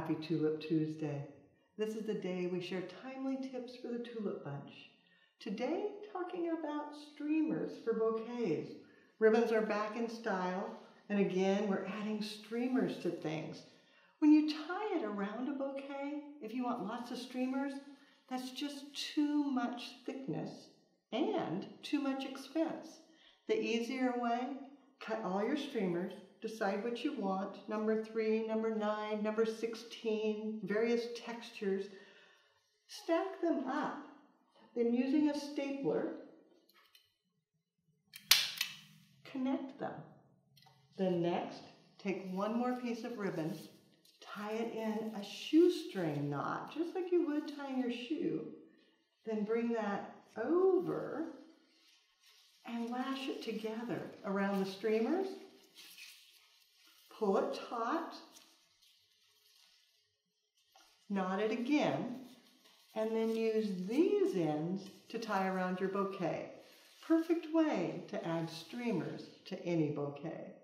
Happy Tulip Tuesday. This is the day we share timely tips for the Tulip Bunch. Today, talking about streamers for bouquets. Ribbons are back in style, and again, we're adding streamers to things. When you tie it around a bouquet, if you want lots of streamers, that's just too much thickness and too much expense. The easier way, cut all your streamers, decide what you want, number 3, number 9, number 16, various textures. Stack them up. Then using a stapler, connect them. Then next, take one more piece of ribbon, tie it in a shoestring knot, just like you would tying your shoe. Then bring that over and lash it together around the streamers. Pull it taut, knot it again, and then use these ends to tie around your bouquet. Perfect way to add streamers to any bouquet.